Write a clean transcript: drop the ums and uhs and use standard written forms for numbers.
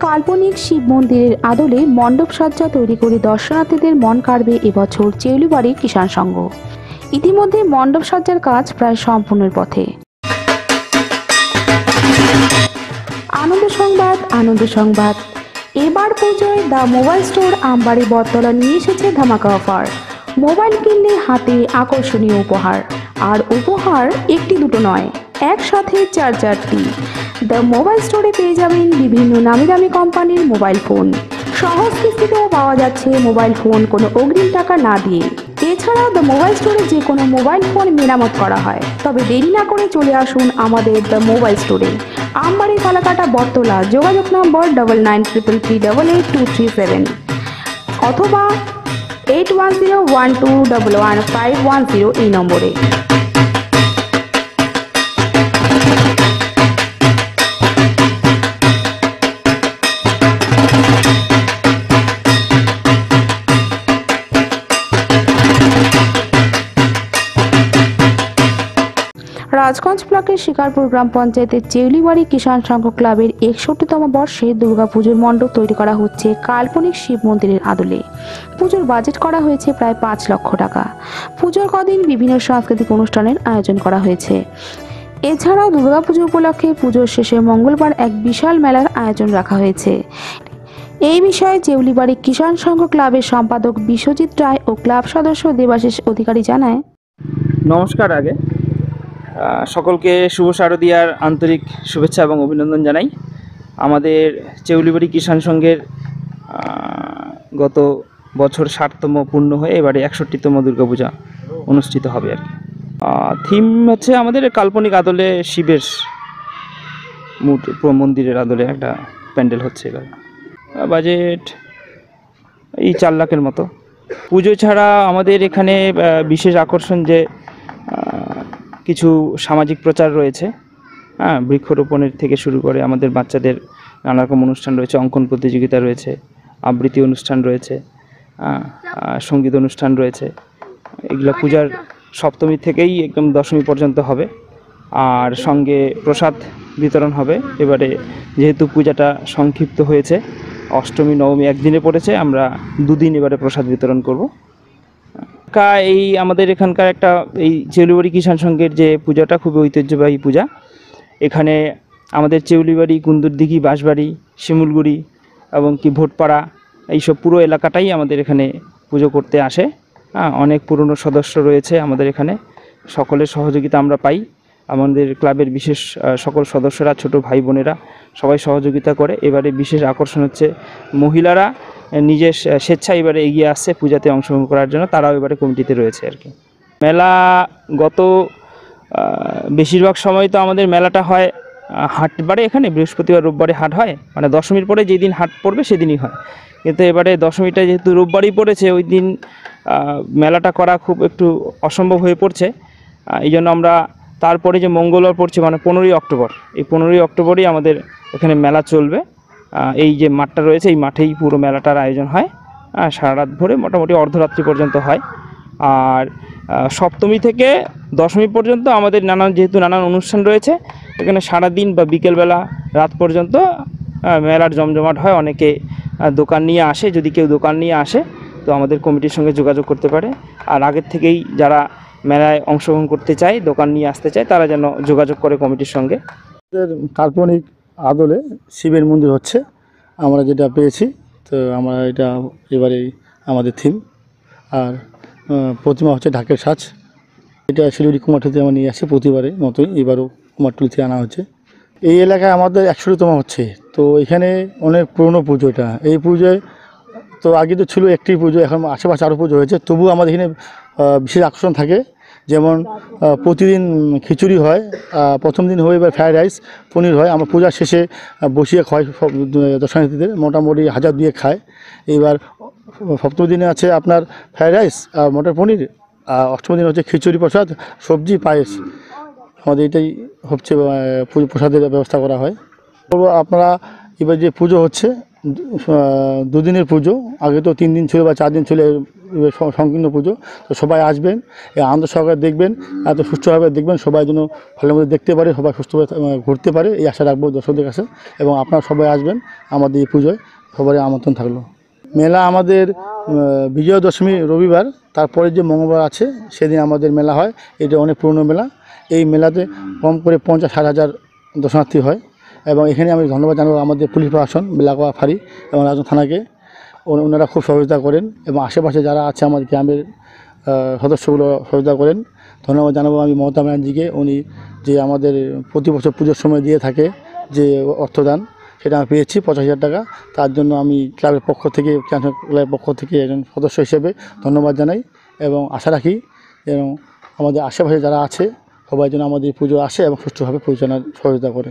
কাল্পনিক শিব মন্দিরের আদলে মণ্ডপ সজ্জা তৈরি করে দর্শনার্থীদের মন কাড়বে এবছর চেউলিবাড়ি কিষাণ সংঘ। ইতিমধ্যে মণ্ডপ সজ্জার কাজ প্রায় সম্পূর্ণের পথে। আনন্দ সংবাদ। এবার পুজোয় দ্য মোবাইল স্টোর আমবাড়ি বটতলা নিয়ে এসেছে ধামাকা অফার। মোবাইল কিনলে হাতে আকর্ষণীয় উপহার, আর উপহার একটি দুটো নয়, একসাথে চারটি। দ্য মোবাইল স্টোরে পেয়ে যাবেন বিভিন্ন নামি দামি কোম্পানির মোবাইল ফোন। সহজ কিস্তিতেও পাওয়া যাচ্ছে মোবাইল ফোন কোনো অগ্রিম টাকা না দিয়ে। এছাড়াও দ্য মোবাইল স্টোরে যে কোনো মোবাইল ফোন মেরামত করা হয়। তবে দেরি না করে চলে আসুন আমাদের দ্য মোবাইল স্টোরে, আমবাড়ি ফালাকাটা বটতলা। যোগাযোগ নম্বর 9933388237 অথবা 8101211510 এই নম্বরে। রাজগঞ্জ ব্লকের শিকারপুর গ্রাম পঞ্চায়েতের চেউলিবাড়ি কিষাণ সংঘ ক্লাবের 61তম বর্ষে দুর্গাপুজোর মণ্ডপ তৈরি করা হচ্ছে কাল্পনিক শিব মন্দিরের আদলে। পুজোর বাজেট করা হয়েছে প্রায় 5 লক্ষ টাকা। পুজোর কদিন বিভিন্ন সাংস্কৃতিক অনুষ্ঠানের আয়োজন করা হয়েছে। এছাড়াও দুর্গাপুজো উপলক্ষে পুজোর শেষে মঙ্গলবার এক বিশাল মেলার আয়োজন রাখা হয়েছে। এই বিষয়ে চেউলিবাড়ি কিষাণ সংঘ ক্লাবের সম্পাদক বিশ্বজিৎ রায় ও ক্লাব সদস্য দেবাশিস অধিকারী জানায়, নমস্কার। আগে সকলকে শুভ শারদীয়ার আন্তরিক শুভেচ্ছা এবং অভিনন্দন জানাই। আমাদের চেউলিবাড়ি কিষাণ সংঘের গত বছর 60তম পূর্ণ হয়ে এবারে 61তম দুর্গাপূজা অনুষ্ঠিত হবে আর কি। থিম হচ্ছে আমাদের কাল্পনিক আদলে শিবের মন্দিরের আদলে একটা প্যান্ডেল হচ্ছে। এবার বাজেট এই 4 লাখের মতো। পুজো ছাড়া আমাদের এখানে বিশেষ আকর্ষণ যে কিছু সামাজিক প্রচার রয়েছে। বৃক্ষরোপণের থেকে শুরু করে আমাদের বাচ্চাদের নানা রকম অনুষ্ঠান রয়েছে, অঙ্কন প্রতিযোগিতা রয়েছে, আবৃত্তি অনুষ্ঠান রয়েছে, সঙ্গীত অনুষ্ঠান রয়েছে। এগুলো পূজার সপ্তমী থেকেই একদম দশমী পর্যন্ত হবে। আর সঙ্গে প্রসাদ বিতরণ হবে। এবারে যেহেতু পূজাটা সংক্ষিপ্ত হয়েছে, অষ্টমী নবমী একদিনে পড়েছে, আমরা 2 দিন এবারে প্রসাদ বিতরণ করব। এই আমাদের এখানকার একটা এই চেউলিবাড়ি কিষাণ সংঘের যে পূজাটা খুবই ঐতিহ্যবাহী পূজা। এখানে আমাদের চেউলিবাড়ি, কুন্দুরদিঘি, বাঁশবাড়ি, শিমুলগুড়ি এবং কি ভোটপাড়া এইসব পুরো এলাকাটাই আমাদের এখানে পুজো করতে আসে। অনেক পুরনো সদস্য রয়েছে আমাদের এখানে, সকলের সহযোগিতা আমরা পাই। আমাদের ক্লাবের বিশেষ সকল সদস্যরা, ছোট ভাই বোনেরা সবাই সহযোগিতা করে। এবারে বিশেষ আকর্ষণ হচ্ছে মহিলারা নিজের স্বেচ্ছায় এবারে এগিয়ে আসছে পূজাতে অংশগ্রহণ করার জন্য, তারাও এবারে কমিটিতে রয়েছে আর কি। মেলা গত বেশিরভাগ সময় তো আমাদের মেলাটা হয় হাটবারে, এখানে বৃহস্পতিবার রোববারে হাট হয়, মানে দশমীর পরে যেদিন হাট পড়বে সেদিনই হয়। কিন্তু এবারে দশমীটা যেহেতু রোববারই পড়েছে, ওই দিন মেলাটা করা খুব একটু অসম্ভব হয়ে পড়ছে। এই জন্য আমরা তারপরে যে মঙ্গলবার পড়ছে মানে 15ই অক্টোবর, এই 15ই অক্টোবরই আমাদের এখানে মেলা চলবে। এই যে মাঠটা রয়েছে এই মাঠেই পুরো মেলাটার আয়োজন হয়। সারা রাত ভরে মোটামুটি অর্ধরাত্রি পর্যন্ত হয়। আর সপ্তমী থেকে দশমী পর্যন্ত আমাদের যেহেতু নানান অনুষ্ঠান রয়েছে, এখানে সারাদিন বা বিকেলবেলা রাত পর্যন্ত মেলার জমজমাট হয়। অনেকে দোকান নিয়ে আসে, যদি কেউ দোকান নিয়ে আসে তো আমাদের কমিটির সঙ্গে যোগাযোগ করতে পারে। আর আগের থেকেই যারা মেলায় অংশগ্রহণ করতে চায়, দোকান নিয়ে আসতে চায়, তারা যেন যোগাযোগ করে কমিটির সঙ্গে। কাল্পনিক আদলে শিবের মন্দির হচ্ছে আমরা যেটা পেয়েছি, তো আমরা এটা এবারেই আমাদের থিম। আর প্রতিমা হচ্ছে ঢাকের সাজ। এটা শিলিগুড়ি কুমারটুলিতে আমরা নিয়ে আসি প্রতিবারের মতোই, এবারও কুমারটুলিতে আনা হচ্ছে। এই এলাকায় আমাদের 100তম হচ্ছে। তো এখানে অনেক পুরনো পুজো এটা। এই পুজোয় তো আগে তো ছিল একটি পুজো, এখন আশেপাশে আরও পুজো হয়েছে। তবুও আমাদের এখানে বিশেষ আকর্ষণ থাকে। যেমন প্রতিদিন খিচুড়ি হয়, প্রথম দিন হয় এবার ফ্রায়েড রাইস, পনির হয়। আমরা পূজার শেষে বসিয়ে খাওয়াই সব দর্শনার্থীদের, মোটামুটি 1000 দিয়ে খায়। এবার সপ্তমী দিনে আছে আপনার ফ্রায়েড রাইস আর মটর পনির, আর অষ্টমী দিন হচ্ছে খিচুড়ি, প্রসাদ, সবজি, পায়েস। আমাদের এটাই হচ্ছে পুজো প্রসাদের ব্যবস্থা করা হয়। আপনারা এবার যে পুজো হচ্ছে দুদিনের পুজো, আগে তো 3 দিন ছিল বা 4 দিন ছিল সংকীর্ণ পুজো। তো সবাই আসবেন, এই আনন্দ সহকারে দেখবেন, এত সুষ্ঠুভাবে দেখবেন, সবাই যেন ভালো মতো দেখতে পারে, সবাই সুস্থভাবে ঘুরতে পারে, এই আশা রাখবো দর্শকদের কাছে। এবং আপনারা সবাই আসবেন আমাদের এই পুজোয়, সবারই আমন্ত্রণ থাকলো। মেলা আমাদের বিজয়া দশমী রবিবার, তারপরে যে মঙ্গলবার আছে সেদিন আমাদের মেলা হয়। এটা অনেক পুরনো মেলা। এই মেলাতে কম করে 50-60 হাজার দর্শনার্থী হয়। এবং এখানে আমি ধন্যবাদ জানাবো আমাদের পুলিশ প্রশাসন, বেলাগোয়া ফাঁড়ি এবং রাজধানী থানাকে। ওনারা খুব সহযোগিতা করেন এবং আশেপাশে যারা আছে আমাদের গ্রামের সদস্যগুলো সহযোগিতা করেন। ধন্যবাদ জানাবো আমি মমতা ব্যানার্জিকে, উনি যে আমাদের প্রতি বছর পুজোর সময় দিয়ে থাকে যে অর্থদান, সেটা আমি পেয়েছি 50,000 টাকা। তার জন্য আমি ক্লাবের পক্ষ থেকে, ক্লাবের পক্ষ থেকে একজন সদস্য হিসেবে ধন্যবাদ জানাই এবং আশা রাখি এবং আমাদের আশেপাশে যারা আছে সবাই যেন আমাদের পুজো আসে এবং সুষ্ঠুভাবে পরিচালনার সহযোগিতা করে।